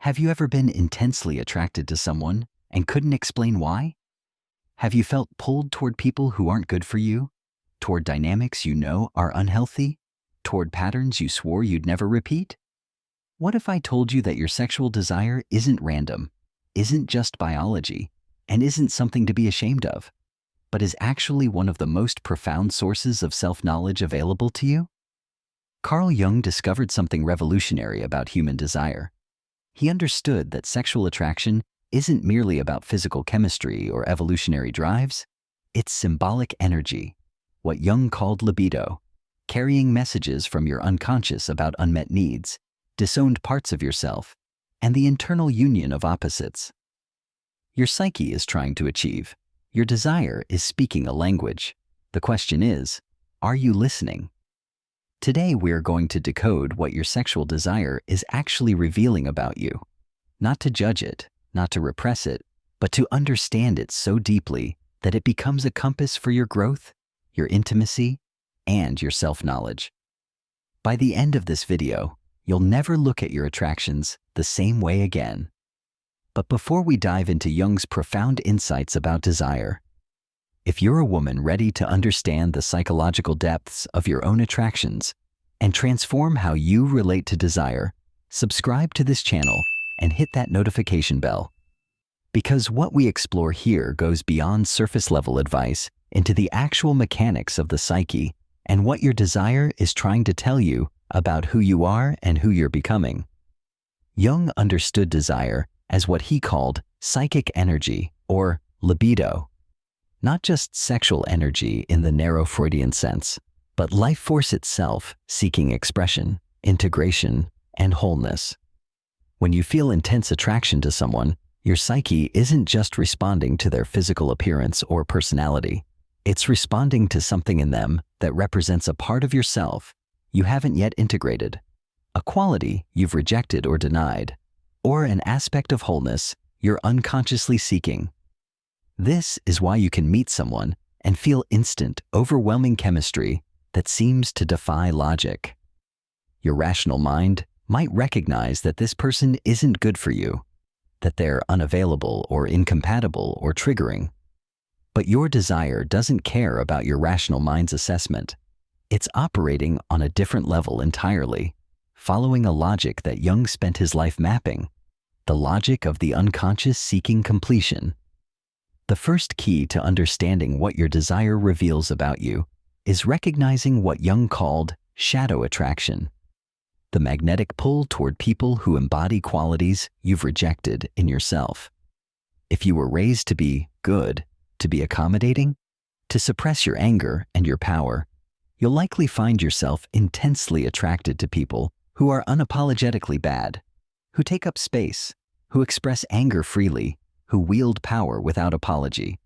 Have you ever been intensely attracted to someone and couldn't explain why? Have you felt pulled toward people who aren't good for you? Toward dynamics you know are unhealthy? Toward patterns you swore you'd never repeat? What if I told you that your sexual desire isn't random, isn't just biology, and isn't something to be ashamed of, but is actually one of the most profound sources of self-knowledge available to you? Carl Jung discovered something revolutionary about human desire. He understood that sexual attraction isn't merely about physical chemistry or evolutionary drives. It's symbolic energy, what Jung called libido, carrying messages from your unconscious about unmet needs, disowned parts of yourself, and the internal union of opposites. Your psyche is trying to achieve. Your desire is speaking a language. The question is, are you listening? Today we are going to decode what your sexual desire is actually revealing about you. Not to judge it, not to repress it, but to understand it so deeply that it becomes a compass for your growth, your intimacy, and your self-knowledge. By the end of this video, you'll never look at your attractions the same way again. But before we dive into Jung's profound insights about desire, if you're a woman ready to understand the psychological depths of your own attractions and transform how you relate to desire, subscribe to this channel and hit that notification bell. Because what we explore here goes beyond surface-level advice into the actual mechanics of the psyche and what your desire is trying to tell you about who you are and who you're becoming. Jung understood desire as what he called psychic energy, or libido. Not just sexual energy in the narrow Freudian sense, but life force itself seeking expression, integration, and wholeness. When you feel intense attraction to someone, your psyche isn't just responding to their physical appearance or personality. It's responding to something in them that represents a part of yourself you haven't yet integrated, a quality you've rejected or denied, or an aspect of wholeness you're unconsciously seeking. This is why you can meet someone and feel instant, overwhelming chemistry that seems to defy logic. Your rational mind might recognize that this person isn't good for you, that they're unavailable or incompatible or triggering. But your desire doesn't care about your rational mind's assessment. It's operating on a different level entirely, following a logic that Jung spent his life mapping, the logic of the unconscious seeking completion. The first key to understanding what your desire reveals about you is recognizing what Jung called shadow attraction, the magnetic pull toward people who embody qualities you've rejected in yourself. If you were raised to be good, to be accommodating, to suppress your anger and your power, you'll likely find yourself intensely attracted to people who are unapologetically bad, who take up space, who express anger freely, who wield power without apology.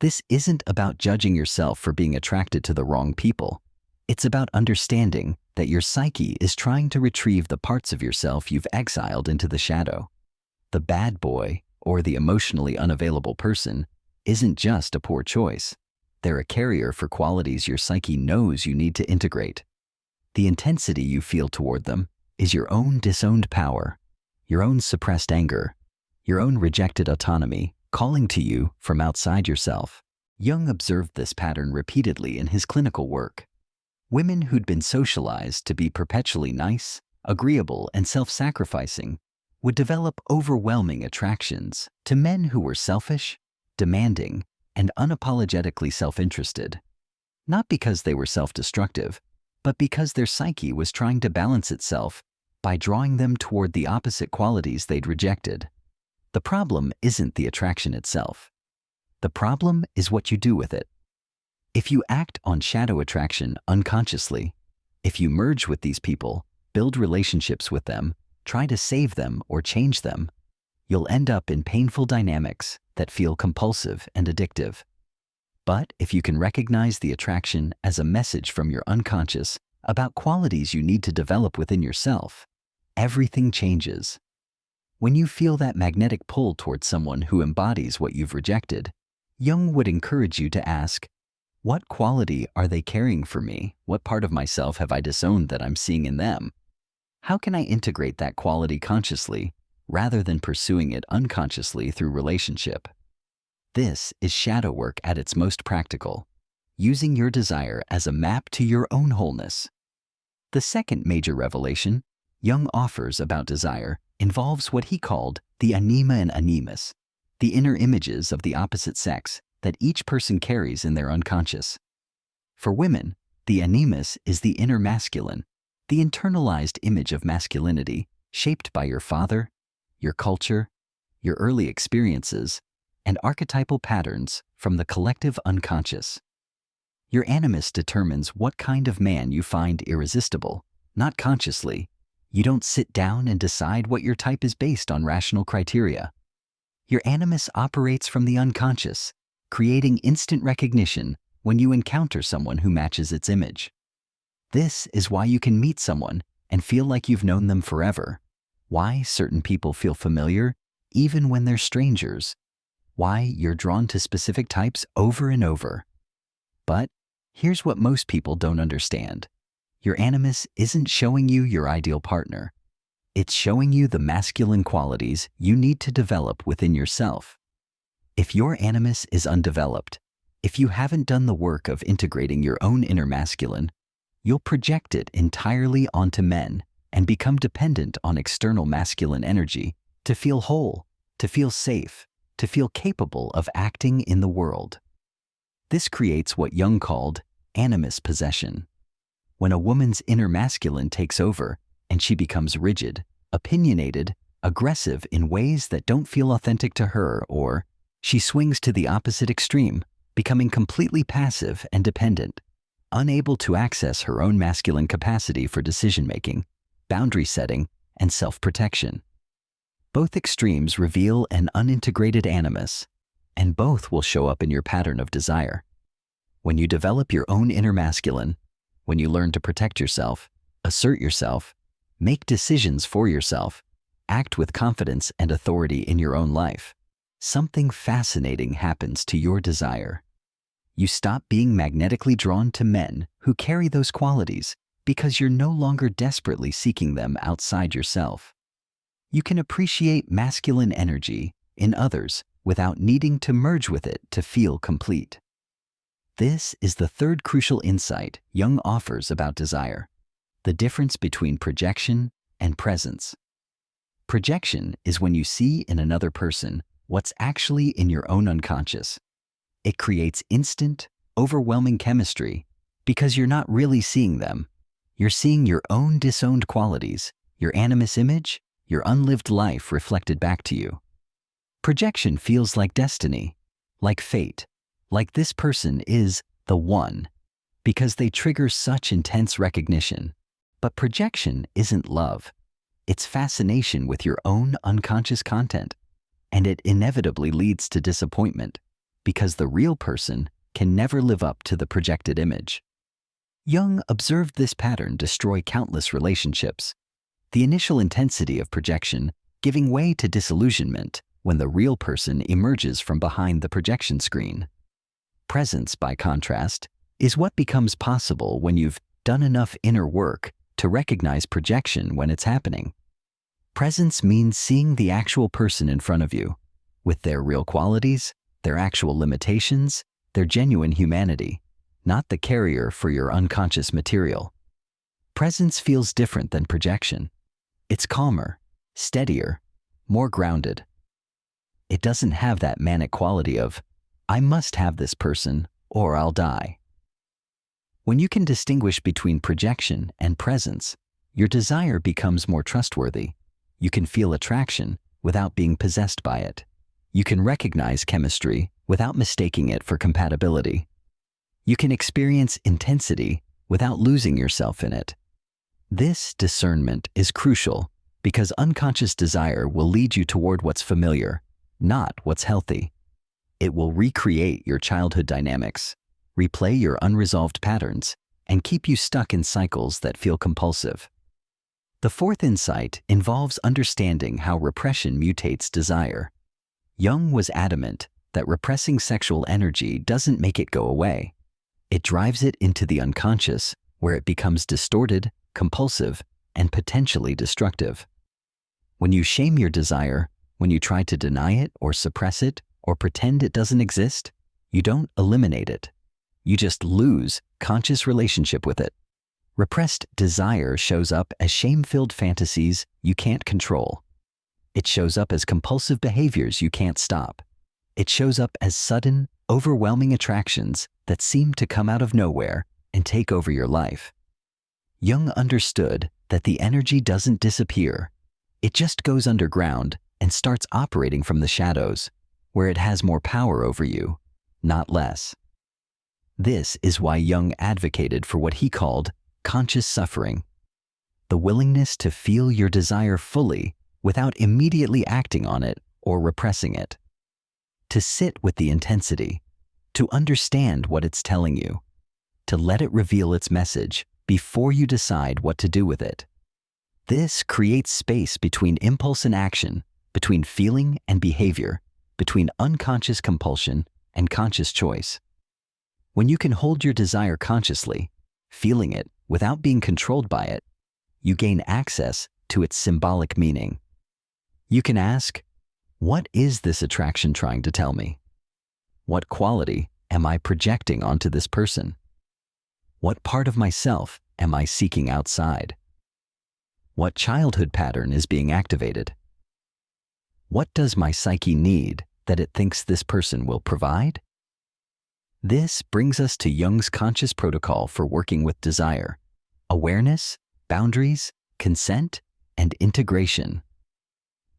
This isn't about judging yourself for being attracted to the wrong people. It's about understanding that your psyche is trying to retrieve the parts of yourself you've exiled into the shadow. The bad boy, or the emotionally unavailable person, isn't just a poor choice. They're a carrier for qualities your psyche knows you need to integrate. The intensity you feel toward them is your own disowned power, your own suppressed anger, your own rejected autonomy calling to you from outside yourself. Jung observed this pattern repeatedly in his clinical work. Women who'd been socialized to be perpetually nice, agreeable, and self-sacrificing would develop overwhelming attractions to men who were selfish, demanding, and unapologetically self-interested. Not because they were self-destructive, but because their psyche was trying to balance itself by drawing them toward the opposite qualities they'd rejected. The problem isn't the attraction itself. The problem is what you do with it. If you act on shadow attraction unconsciously, if you merge with these people, build relationships with them, try to save them or change them, you'll end up in painful dynamics that feel compulsive and addictive. But if you can recognize the attraction as a message from your unconscious about qualities you need to develop within yourself, everything changes. When you feel that magnetic pull towards someone who embodies what you've rejected, Jung would encourage you to ask, what quality are they carrying for me? What part of myself have I disowned that I'm seeing in them? How can I integrate that quality consciously rather than pursuing it unconsciously through relationship. This is shadow work at its most practical, using your desire as a map to your own wholeness. The second major revelation Jung offers about desire involves what he called the anima and animus, the inner images of the opposite sex that each person carries in their unconscious. For women, the animus is the inner masculine, the internalized image of masculinity shaped by your father, your culture, your early experiences, and archetypal patterns from the collective unconscious. Your animus determines what kind of man you find irresistible, not consciously. You don't sit down and decide what your type is based on rational criteria. Your animus operates from the unconscious, creating instant recognition when you encounter someone who matches its image. This is why you can meet someone and feel like you've known them forever, why certain people feel familiar even when they're strangers, why you're drawn to specific types over and over. But here's what most people don't understand. Your animus isn't showing you your ideal partner. It's showing you the masculine qualities you need to develop within yourself. If your animus is undeveloped, if you haven't done the work of integrating your own inner masculine, you'll project it entirely onto men and become dependent on external masculine energy to feel whole, to feel safe, to feel capable of acting in the world. This creates what Jung called animus possession. When a woman's inner masculine takes over and she becomes rigid, opinionated, aggressive in ways that don't feel authentic to her, or she swings to the opposite extreme, becoming completely passive and dependent, unable to access her own masculine capacity for decision-making, boundary setting, and self-protection. Both extremes reveal an unintegrated animus, and both will show up in your pattern of desire. When you develop your own inner masculine, when you learn to protect yourself, assert yourself, make decisions for yourself, act with confidence and authority in your own life, something fascinating happens to your desire. You stop being magnetically drawn to men who carry those qualities because you're no longer desperately seeking them outside yourself. You can appreciate masculine energy in others without needing to merge with it to feel complete. This is the third crucial insight Jung offers about desire, the difference between projection and presence. Projection is when you see in another person what's actually in your own unconscious. It creates instant, overwhelming chemistry because you're not really seeing them. You're seeing your own disowned qualities, your animus image, your unlived life reflected back to you. Projection feels like destiny, like fate, like this person is the one, because they trigger such intense recognition. But projection isn't love. It's fascination with your own unconscious content, and it inevitably leads to disappointment, because the real person can never live up to the projected image. Jung observed this pattern destroy countless relationships, the initial intensity of projection giving way to disillusionment when the real person emerges from behind the projection screen. Presence, by contrast, is what becomes possible when you've done enough inner work to recognize projection when it's happening. Presence means seeing the actual person in front of you, with their real qualities, their actual limitations, their genuine humanity, not the carrier for your unconscious material. Presence feels different than projection. It's calmer, steadier, more grounded. It doesn't have that manic quality of, I must have this person or I'll die. When you can distinguish between projection and presence, your desire becomes more trustworthy. You can feel attraction without being possessed by it. You can recognize chemistry without mistaking it for compatibility. You can experience intensity without losing yourself in it. This discernment is crucial because unconscious desire will lead you toward what's familiar, not what's healthy. It will recreate your childhood dynamics, replay your unresolved patterns, and keep you stuck in cycles that feel compulsive. The fourth insight involves understanding how repression mutates desire. Jung was adamant that repressing sexual energy doesn't make it go away. It drives it into the unconscious, where it becomes distorted, compulsive, and potentially destructive. When you shame your desire, when you try to deny it or suppress it or pretend it doesn't exist, you don't eliminate it. You just lose conscious relationship with it. Repressed desire shows up as shame-filled fantasies you can't control. It shows up as compulsive behaviors you can't stop. It shows up as sudden, overwhelming attractions that seem to come out of nowhere and take over your life. Jung understood that the energy doesn't disappear. It just goes underground and starts operating from the shadows, where it has more power over you, not less. This is why Jung advocated for what he called conscious suffering, the willingness to feel your desire fully without immediately acting on it or repressing it. To sit with the intensity, to understand what it's telling you, to let it reveal its message before you decide what to do with it. This creates space between impulse and action, between feeling and behavior, between unconscious compulsion and conscious choice. When you can hold your desire consciously, feeling it without being controlled by it, you gain access to its symbolic meaning. You can ask, what is this attraction trying to tell me? What quality am I projecting onto this person? What part of myself am I seeking outside? What childhood pattern is being activated? What does my psyche need that it thinks this person will provide? This brings us to Jung's conscious protocol for working with desire: awareness, boundaries, consent, and integration.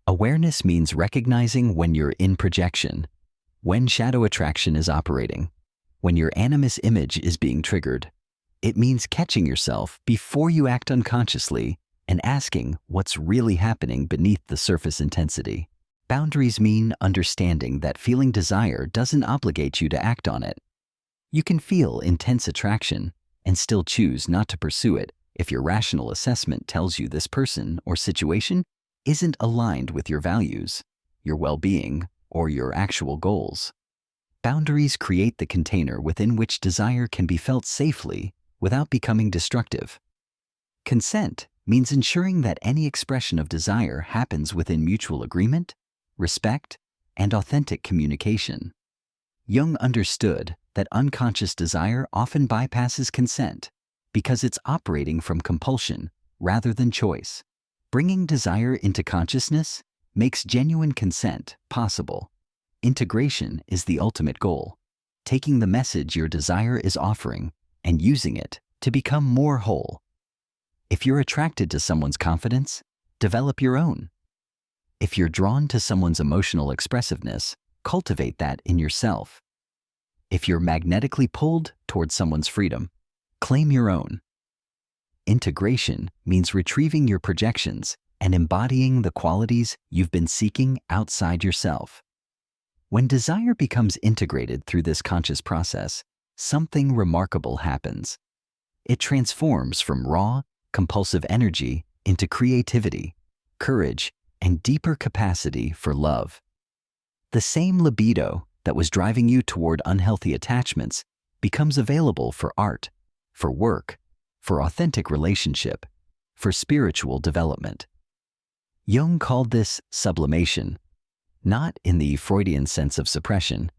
Awareness means recognizing when you're in projection, when shadow attraction is operating, when your animus image is being triggered. It means catching yourself before you act unconsciously and asking what's really happening beneath the surface intensity. Boundaries mean understanding that feeling desire doesn't obligate you to act on it. You can feel intense attraction and still choose not to pursue it if your rational assessment tells you this person or situation isn't aligned with your values, your well-being, or your actual goals. Boundaries create the container within which desire can be felt safely without becoming destructive. Consent means ensuring that any expression of desire happens within mutual agreement, respect, and authentic communication. Jung understood that unconscious desire often bypasses consent because it's operating from compulsion rather than choice. Bringing desire into consciousness makes genuine consent possible. Integration is the ultimate goal, taking the message your desire is offering and using it to become more whole. If you're attracted to someone's confidence, develop your own. If you're drawn to someone's emotional expressiveness, cultivate that in yourself. If you're magnetically pulled towards someone's freedom, claim your own. Integration means retrieving your projections and embodying the qualities you've been seeking outside yourself. When desire becomes integrated through this conscious process, something remarkable happens. It transforms from raw, compulsive energy into creativity, courage, and deeper capacity for love. The same libido that was driving you toward unhealthy attachments becomes available for art, for work, for authentic relationship, for spiritual development. Jung called this sublimation, not in the Freudian sense of suppression,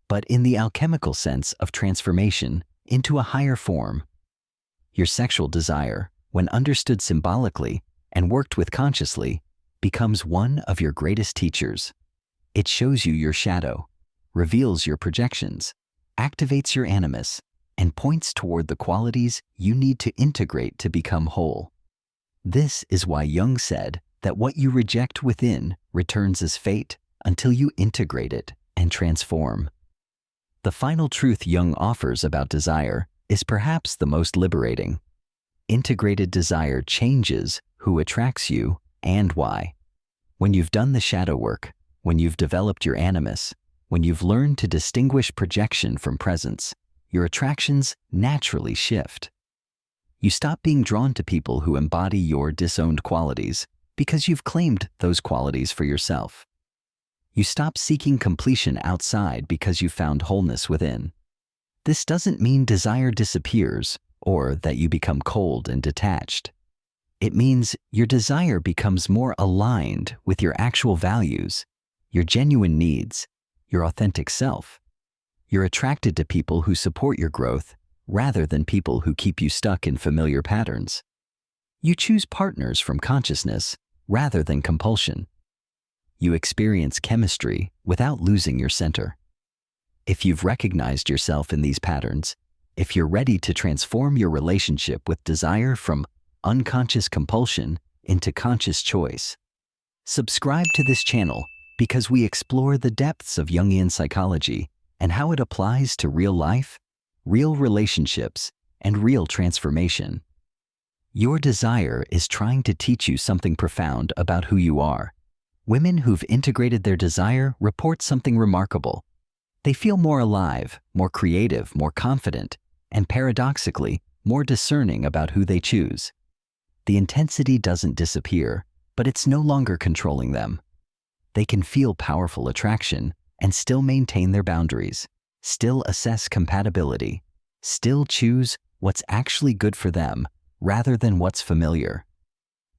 but in the alchemical sense of transformation into a higher form. Your sexual desire, when understood symbolically and worked with consciously, becomes one of your greatest teachers. It shows you your shadow, reveals your projections, activates your animus, and points toward the qualities you need to integrate to become whole. This is why Jung said that what you reject within returns as fate until you integrate it and transform. The final truth Jung offers about desire is perhaps the most liberating. Integrated desire changes who attracts you and why. When you've done the shadow work, when you've developed your animus, when you've learned to distinguish projection from presence, your attractions naturally shift. You stop being drawn to people who embody your disowned qualities because you've claimed those qualities for yourself. You stop seeking completion outside because you found wholeness within. This doesn't mean desire disappears or that you become cold and detached. It means your desire becomes more aligned with your actual values, your genuine needs, your authentic self. You're attracted to people who support your growth rather than people who keep you stuck in familiar patterns. You choose partners from consciousness rather than compulsion. You experience chemistry without losing your center. If you've recognized yourself in these patterns, if you're ready to transform your relationship with desire from unconscious compulsion into conscious choice, subscribe to this channel because we explore the depths of Jungian psychology and how it applies to real life, real relationships, and real transformation. Your desire is trying to teach you something profound about who you are. Women who've integrated their desire report something remarkable. They feel more alive, more creative, more confident, and paradoxically, more discerning about who they choose. The intensity doesn't disappear, but it's no longer controlling them. They can feel powerful attraction and still maintain their boundaries, still assess compatibility, still choose what's actually good for them rather than what's familiar.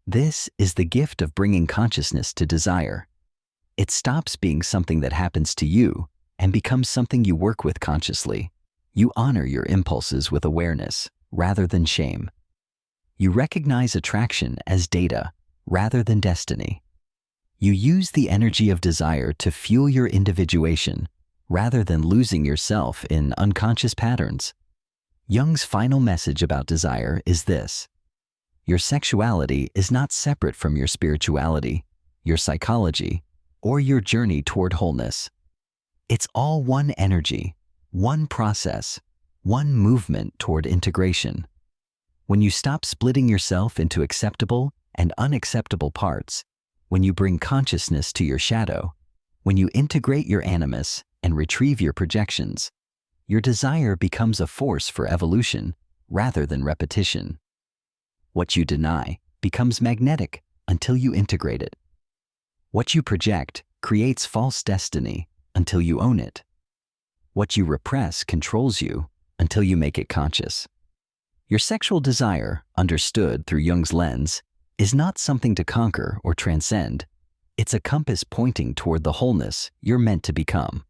This is the gift of bringing consciousness to desire. It stops being something that happens to you and becomes something you work with consciously. You honor your impulses with awareness rather than shame. You recognize attraction as data rather than destiny. You use the energy of desire to fuel your individuation rather than losing yourself in unconscious patterns. Jung's final message about desire is this: your sexuality is not separate from your spirituality, your psychology, or your journey toward wholeness. It's all one energy, one process, one movement toward integration. When you stop splitting yourself into acceptable and unacceptable parts, when you bring consciousness to your shadow, when you integrate your animus and retrieve your projections, your desire becomes a force for evolution rather than repetition. What you deny becomes magnetic until you integrate it. What you project creates false destiny until you own it. What you repress controls you until you make it conscious. Your sexual desire, understood through Jung's lens, is not something to conquer or transcend. It's a compass pointing toward the wholeness you're meant to become.